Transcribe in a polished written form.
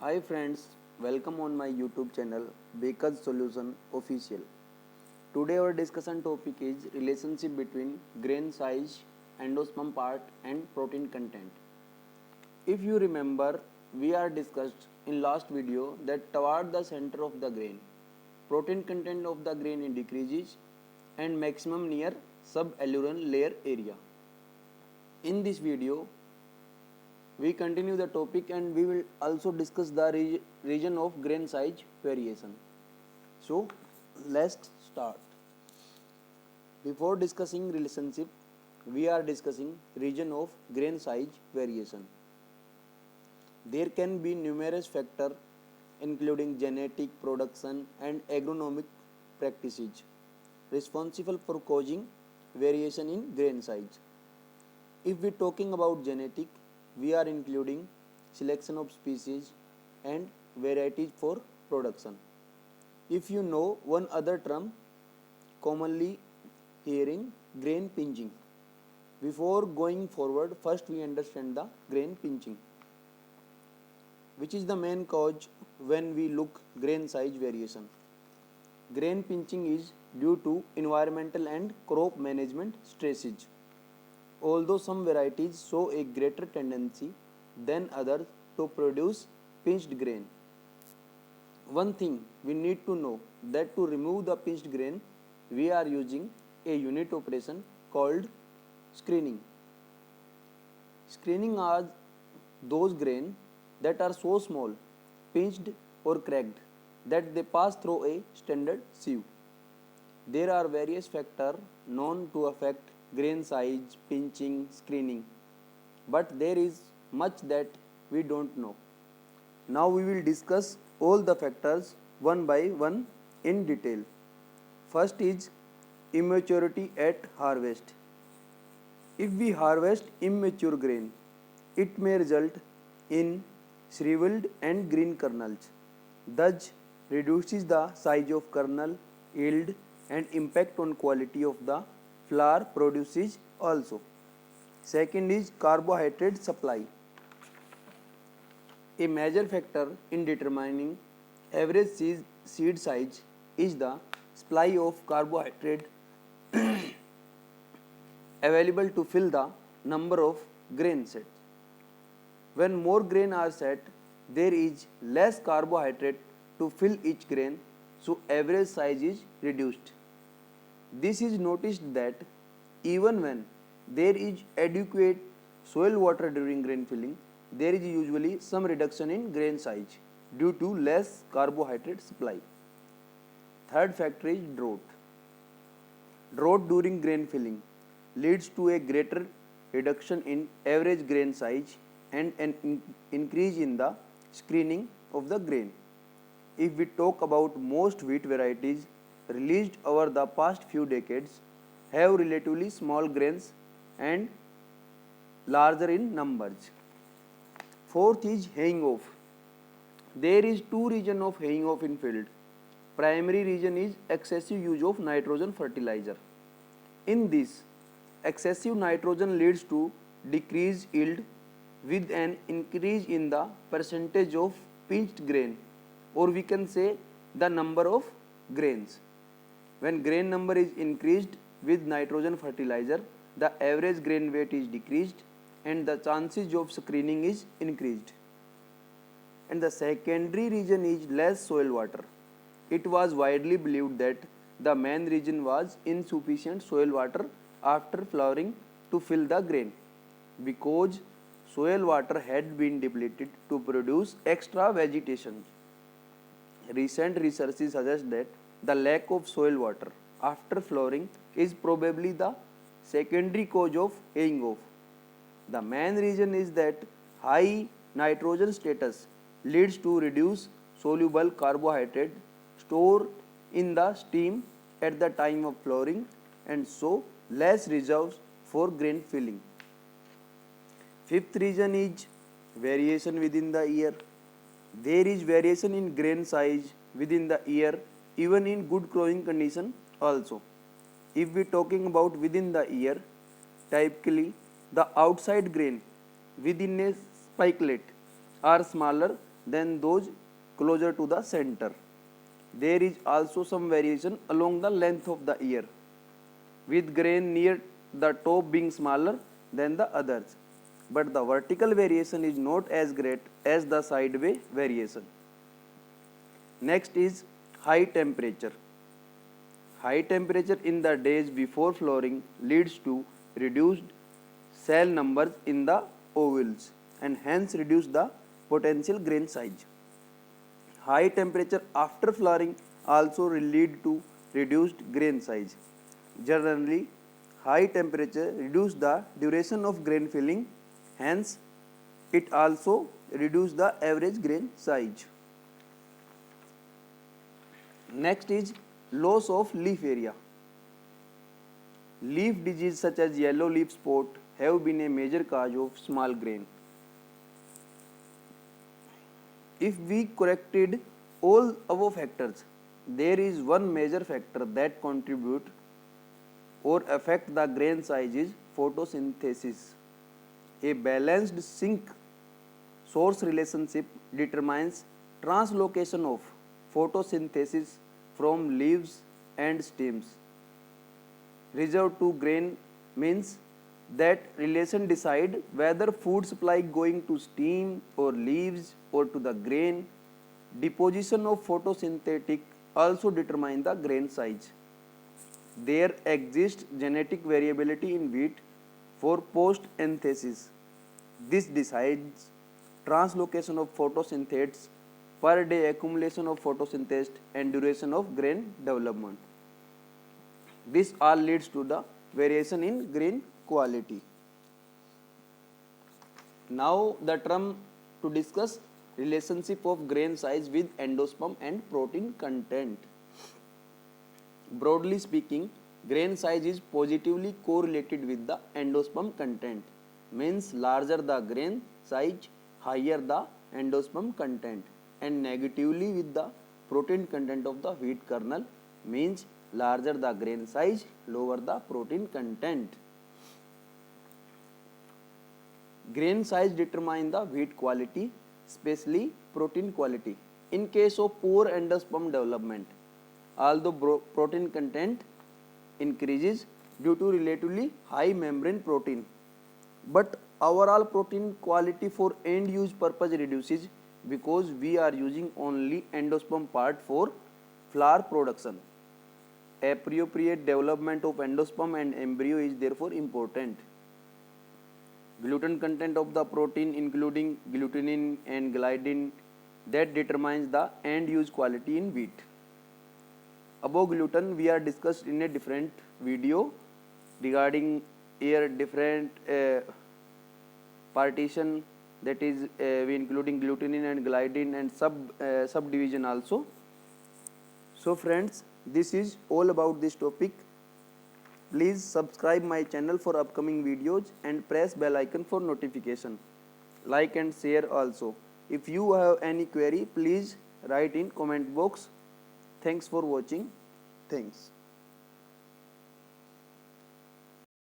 Hi friends, welcome on my YouTube channel Baker's Solution Official. Today our discussion topic is relationship between grain size, endosperm part and protein content. If you remember, we are discussed in last video that toward the center of the grain, protein content of the grain decreases and maximum near suballuvial layer area. In this video, we continue the topic and we will also discuss the region of grain size variation. So let's start. Before discussing relationship, we are discussing region of grain size variation. There can be numerous factors including genetic, production and agronomic practices responsible for causing variation in grain size. If we talking about genetic, we are including selection of species and varieties for production. If you know one other term commonly hearing, grain pinching. Before going forward, first we understand the grain pinching, which is the main cause when we look grain size variation. Grain pinching is due to environmental and crop management stresses. Although some varieties show a greater tendency than others to produce pinched grain. One thing we need to know that to remove the pinched grain, we are using a unit operation called screening. Screening are those grain that are so small, pinched or cracked that they pass through a standard sieve. There are various factors known to affect grain size, pinching, screening, but there is much that we don't know. Now we will discuss all the factors one by one in detail. First is immaturity at harvest. If we harvest immature grain, it may result in shriveled and green kernels, thus reduces the size of kernel, yield and impact on quality of the flour produces also. Second is carbohydrate supply. A major factor in determining average seed size is the supply of carbohydrate available to fill the number of grain sets. When more grain are set, there is less carbohydrate to fill each grain, so average size is reduced. This is noticed that even when there is adequate soil water during grain filling, there is usually some reduction in grain size due to less carbohydrate supply. Third factor is drought. Drought during grain filling leads to a greater reduction in average grain size and an increase in the screening of the grain. If we talk about most wheat varieties released over the past few decades have relatively small grains and larger in numbers. Fourth is haying off. There is two reasons of haying off in field. Primary reason is excessive use of nitrogen fertilizer. In this, excessive nitrogen leads to decreased yield with an increase in the percentage of pinched grain, or we can say the number of grains. When grain number is increased with nitrogen fertilizer, the average grain weight is decreased and the chances of screening is increased. And the secondary reason is less soil water. It was widely believed that the main reason was insufficient soil water after flowering to fill the grain, because soil water had been depleted to produce extra vegetation. Recent researches suggest that the lack of soil water after flowering is probably the secondary cause of haying off. The main reason is that high nitrogen status leads to reduced soluble carbohydrate stored in the stem at the time of flowering and so less reserves for grain filling. Fifth reason is variation within the year. There is variation in grain size within the year even in good growing condition also. If we talking about within the year, typically the outside grain within a spikelet are smaller than those closer to the center. There is also some variation along the length of the ear, with grain near the top being smaller than the others. But the vertical variation is not as great as the sideway variation. Next is high temperature. High temperature in the days before flowering leads to reduced cell numbers in the ovules and hence reduce the potential grain size. High temperature after flowering also will lead to reduced grain size. Generally, high temperature reduce the duration of grain filling, hence it also reduce the average grain size. Next is loss of leaf area. Leaf disease such as yellow leaf spot have been a major cause of small grain. If we corrected all above factors, there is one major factor that contribute or affect the grain size is photosynthesis. A balanced sink source relationship determines translocation of photosynthesis from leaves and stems. Reserved to grain means that relation decide whether food supply going to stem or leaves or to the grain. Deposition of photosynthetic also determine the grain size. There exists genetic variability in wheat for post-anthesis. This decides translocation of photosynthetes, per day accumulation of photosynthesis and duration of grain development. This all leads to the variation in grain quality. Now the term to discuss relationship of grain size with endosperm and protein content. Broadly speaking, grain size is positively correlated with the endosperm content, means larger the grain size, higher the endosperm content, and negatively with the protein content of the wheat kernel, means larger the grain size, lower the protein content. Grain size determine the wheat quality, especially protein quality. In case of poor endosperm development, although protein content increases due to relatively high membrane protein, but overall protein quality for end use purpose reduces because we are using only endosperm part for flour production. Appropriate development of endosperm and embryo is therefore important. Gluten content of the protein including glutenin and gliadin that determines the end use quality in wheat. Above gluten we are discussed in a different video regarding here different partition, that is we including glutenin and gliadin and subdivision also. So friends, this is all about this topic. Please subscribe my channel for upcoming videos and press bell icon for notification. Like and share also. If you have any query, please write in comment box. Thanks for watching. Thanks.